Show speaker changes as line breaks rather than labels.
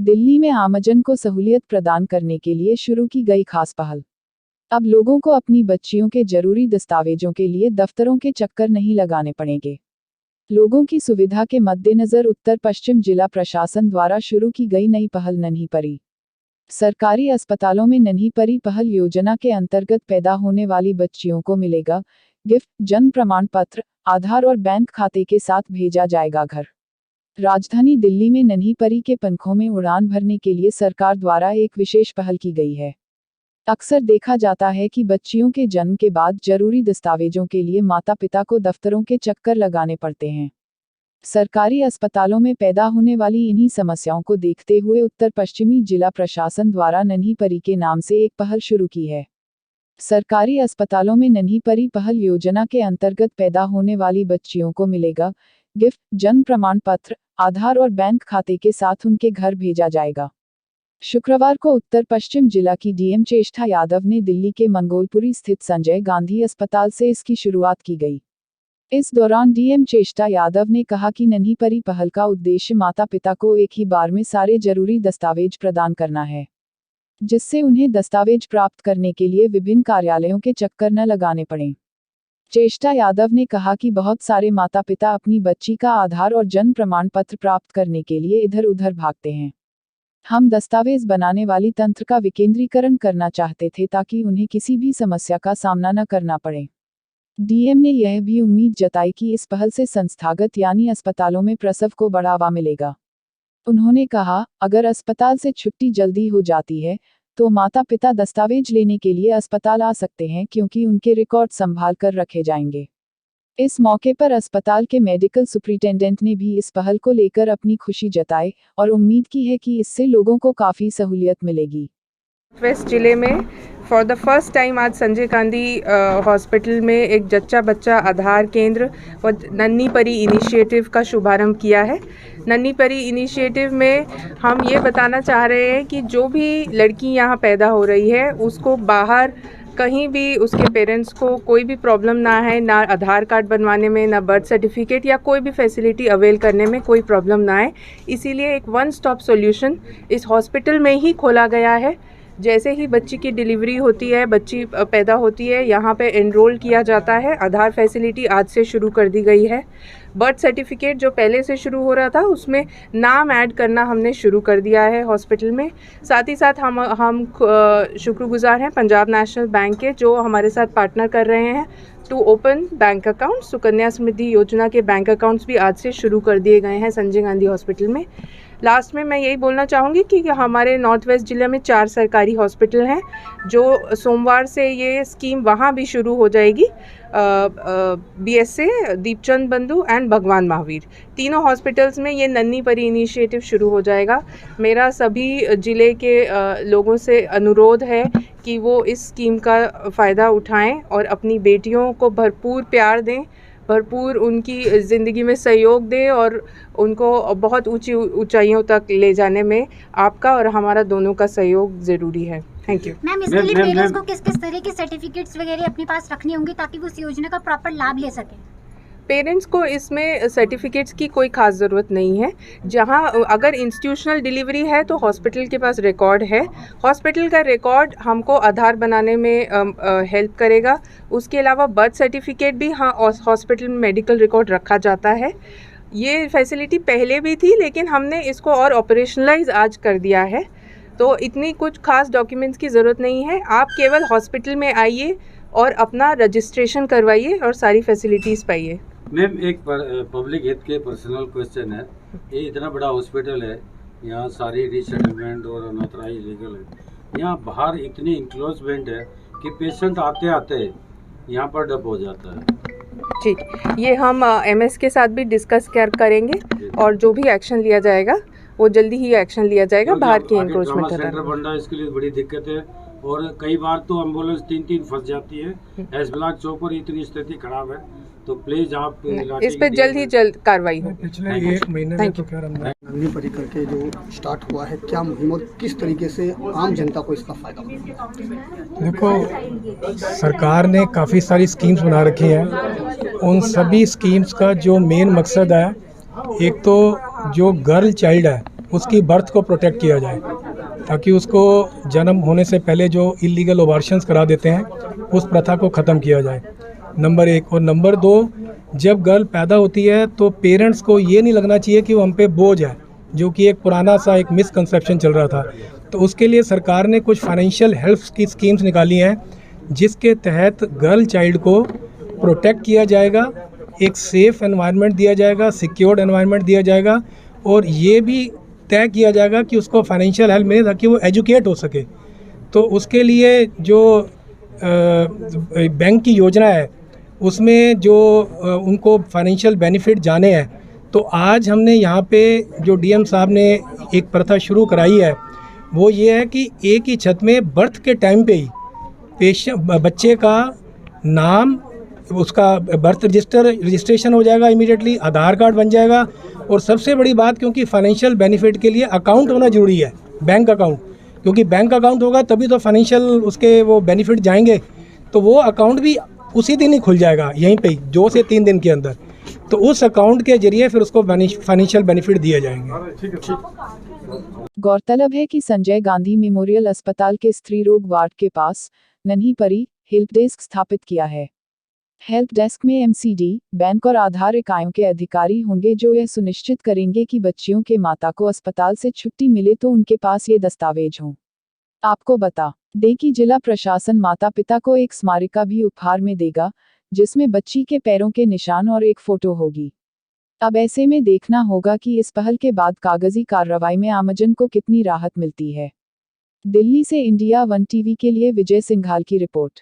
दिल्ली में आमजन को सहूलियत प्रदान करने के लिए शुरू की गई खास पहल। अब लोगों को अपनी बच्चियों के जरूरी दस्तावेजों के लिए दफ्तरों के चक्कर नहीं लगाने पड़ेंगे। लोगों की सुविधा के मद्देनजर उत्तर पश्चिम जिला प्रशासन द्वारा शुरू की गई नई पहल नन्ही परी। सरकारी अस्पतालों में नन्ही परी पहल योजना के अंतर्गत पैदा होने वाली बच्चियों को मिलेगा गिफ्ट, जन्म प्रमाण पत्र, आधार और बैंक खाते के साथ भेजा जाएगा घर। राजधानी दिल्ली में नन्ही परी के पंखों में उड़ान भरने के लिए सरकार द्वारा एक विशेष पहल की गई है। अक्सर देखा जाता है कि बच्चियों के जन्म के बाद जरूरी दस्तावेजों के लिए माता पिता को दफ्तरों के चक्कर लगाने पड़ते हैं। सरकारी अस्पतालों में पैदा होने वाली इन्हीं समस्याओं को देखते हुए उत्तर पश्चिमी जिला प्रशासन द्वारा नन्ही परी के नाम से एक पहल शुरू की है। सरकारी अस्पतालों में नन्ही परी पहल योजना के अंतर्गत पैदा होने वाली बच्चियों को मिलेगा गिफ्ट, जन्म प्रमाण पत्र, आधार और बैंक खाते के साथ उनके घर भेजा जाएगा। शुक्रवार को उत्तर पश्चिम जिला की डीएम चेष्टा यादव ने दिल्ली के मंगोलपुरी स्थित संजय गांधी अस्पताल से इसकी शुरुआत की गई। इस दौरान डीएम चेष्टा यादव ने कहा कि नन्ही परी पहल का उद्देश्य माता पिता को एक ही बार में सारे जरूरी दस्तावेज प्रदान करना है, जिससे उन्हें दस्तावेज प्राप्त करने के लिए विभिन्न कार्यालयों के चक्कर न लगाने पड़ें। चेष्टा यादव ने कहा कि बहुत सारे माता पिता अपनी बच्ची का आधार और जन्म प्रमाण पत्र प्राप्त करने के लिए इधर उधर भागते हैं। हम दस्तावेज बनाने वाली तंत्र का विकेंद्रीकरण करना चाहते थे ताकि उन्हें किसी भी समस्या का सामना न करना पड़े। डीएम ने यह भी उम्मीद जताई कि इस पहल से संस्थागत यानी अस्पतालों में प्रसव को बढ़ावा मिलेगा। उन्होंने कहा, अगर अस्पताल से छुट्टी जल्दी हो जाती है तो माता पिता दस्तावेज लेने के लिए अस्पताल आ सकते हैं, क्योंकि उनके रिकॉर्ड संभाल कर रखे जाएंगे। इस मौके पर अस्पताल के मेडिकल सुपरिटेंडेंट ने भी इस पहल को लेकर अपनी खुशी जताई और उम्मीद की है कि इससे लोगों को काफ़ी सहूलियत मिलेगी।
वेस्ट जिले में फॉर द फर्स्ट टाइम आज संजय गांधी हॉस्पिटल में एक जच्चा बच्चा आधार केंद्र और नन्ही परी इनिशिएटिव का शुभारंभ किया है। नन्ही परी इनिशिएटिव में हम ये बताना चाह रहे हैं कि जो भी लड़की यहाँ पैदा हो रही है उसको बाहर कहीं भी उसके पेरेंट्स को कोई भी प्रॉब्लम ना है, ना आधार कार्ड बनवाने में, ना बर्थ सर्टिफिकेट या कोई भी फैसिलिटी अवेल करने में कोई प्रॉब्लम ना आए। इसीलिए एक वन स्टॉप सॉल्यूशन इस हॉस्पिटल में ही खोला गया है। जैसे ही बच्ची की डिलीवरी होती है, बच्ची पैदा होती है, यहाँ पे एनरोल किया जाता है। आधार फैसिलिटी आज से शुरू कर दी गई है। बर्थ सर्टिफिकेट जो पहले से शुरू हो रहा था उसमें नाम ऐड करना हमने शुरू कर दिया है हॉस्पिटल में। साथ ही साथ हम शुक्रगुजार हैं पंजाब नेशनल बैंक के, जो हमारे साथ पार्टनर कर रहे हैं to open bank account. Sukanya Samriddhi Yojana के बैंक अकाउंट्स भी आज से शुरू कर दिए गए हैं संजय गांधी हॉस्पिटल में। लास्ट में मैं यही बोलना चाहूँगी कि हमारे नॉर्थ वेस्ट ज़िले में 4 सरकारी हॉस्पिटल हैं, जो सोमवार से ये स्कीम वहाँ भी शुरू हो जाएगी। BSA, दीपचंद बंधु एंड भगवान महावीर, तीनों हॉस्पिटल्स में ये नन्ही परी इनिशिएटिव शुरू हो जाएगा। मेरा सभी ज़िले के लोगों से अनुरोध है कि वो इस स्कीम का फ़ायदा उठाएं और अपनी बेटियों को भरपूर प्यार दें, भरपूर उनकी ज़िंदगी में सहयोग दें और उनको बहुत ऊंची ऊंचाइयों तक ले जाने में आपका और हमारा दोनों का सहयोग ज़रूरी है। Thank you.
मैम, इसके लिए पेरेंट्स को किस किस तरह के सर्टिफिकेट्स वगैरह अपने पास रखनी होंगी ताकि वो इस योजना का प्रॉपर लाभ ले सकें?
पेरेंट्स को इसमें सर्टिफिकेट्स की कोई ख़ास ज़रूरत नहीं है। जहां अगर इंस्टीट्यूशनल डिलीवरी है तो हॉस्पिटल के पास रिकॉर्ड है। हॉस्पिटल का रिकॉर्ड हमको आधार बनाने में हेल्प करेगा। उसके अलावा बर्थ सर्टिफिकेट भी हॉस्पिटल में मेडिकल रिकॉर्ड रखा जाता है। ये फैसिलिटी पहले भी थी, लेकिन हमने इसको और ऑपरेशनलाइज आज कर दिया है। तो इतनी कुछ खास डॉक्यूमेंट्स की ज़रूरत नहीं है। आप केवल हॉस्पिटल में आइए और अपना रजिस्ट्रेशन करवाइए और सारी फैसिलिटीज़ पाइए।
मैम, एक पब्लिक हेल्थ के पर्सनल क्वेश्चन है। ये इतना बड़ा हॉस्पिटल है, यहाँ सारी रिसेटलमेंट और अनऑथराइज्ड लीगल है। यहाँ बाहर इतनी इंक्लोजमेंट है कि पेशेंट आते आते यहाँ पर डब हो जाता है।
जी, ये हम MS के साथ भी डिस्कस करेंगे और जो भी एक्शन लिया जाएगा वो जल्दी ही एक्शन लिया जाएगा। बाहर की इंक्रोचमेंट
सेंटर बन रहा है, इसके लिए बड़ी दिक्कत है और कई बार तो एम्बुलेंस 3 फंस जाती है। एस ब्लॉक चौक पर इतनी स्थिति खराब है, तो प्लीज आप
इस पे जल्द ही जल्द कार्रवाई हो।
पिछले 1 महीने में तो खैर नन्ही परी करके जो स्टार्ट हुआ है, क्या मुहिम और किस तरीके से आम जनता को इसका फायदा होगा?
देखो, सरकार ने काफ़ी सारी स्कीम्स बना रखी हैं। उन सभी स्कीम्स का जो मेन मकसद है, एक तो जो गर्ल चाइल्ड है उसकी बर्थ को प्रोटेक्ट किया जाए, ताकि उसको जन्म होने से पहले जो इलीगल ओबार्शंस करा देते हैं उस प्रथा को ख़त्म किया जाए, नंबर 1। और नंबर 2, जब गर्ल पैदा होती है तो पेरेंट्स को ये नहीं लगना चाहिए कि वो हम पे बोझ है, जो कि एक पुराना सा एक मिसकंसेप्शन चल रहा था। तो उसके लिए सरकार ने कुछ फाइनेंशियल हेल्प की स्कीम्स निकाली हैं, जिसके तहत गर्ल चाइल्ड को प्रोटेक्ट किया जाएगा, एक सेफ़ एनवायरनमेंट दिया जाएगा, सिक्योर्ड एनवायरनमेंट दिया जाएगा, और ये भी तय किया जाएगा कि उसको फाइनेंशियल हेल्प मिले ताकि वो एजुकेट हो सके। तो उसके लिए जो बैंक की योजना है उसमें जो उनको फाइनेंशियल बेनिफिट जाने हैं, तो आज हमने यहाँ पे जो डीएम साहब ने एक प्रथा शुरू कराई है वो ये है कि एक ही छत में बर्थ के टाइम पे ही बच्चे का नाम, उसका बर्थ रजिस्ट्रेशन हो जाएगा इमीडिएटली, आधार कार्ड बन जाएगा, और सबसे बड़ी बात, क्योंकि फाइनेंशियल बेनिफिट के लिए अकाउंट होना ज़रूरी है, बैंक अकाउंट, क्योंकि बैंक अकाउंट होगा तभी तो फाइनेंशियल उसके वो बेनिफिट जाएंगे। तो वो अकाउंट भी उसी दिन ही खुल जाएगा, यहीं पे ही 2 से 3 दिन के अंदर। तो उस अकाउंट के जरिए फिर उसको फाइनेंशियल बेनिफिट दिए जाएंगे।
गौरतलब है कि संजय गांधी मेमोरियल अस्पताल के स्त्री रोग वार्ड के पास नन्ही परी हेल्प डेस्क स्थापित किया है। हेल्प डेस्क में एमसीडी, बैंक और आधार इकाइयों के अधिकारी होंगे, जो यह सुनिश्चित करेंगे कि बच्चियों के माता को अस्पताल से छुट्टी मिले तो उनके पास ये दस्तावेज हों। आपको बता दें कि जिला प्रशासन माता पिता को एक स्मारिका भी उपहार में देगा, जिसमें बच्ची के पैरों के निशान और एक फोटो होगी। अब ऐसे में देखना होगा कि इस पहल के बाद कागजी कार्रवाई में आमजन को कितनी राहत मिलती है। दिल्ली से इंडिया 1 टीवी के लिए विजय सिंघाल की रिपोर्ट।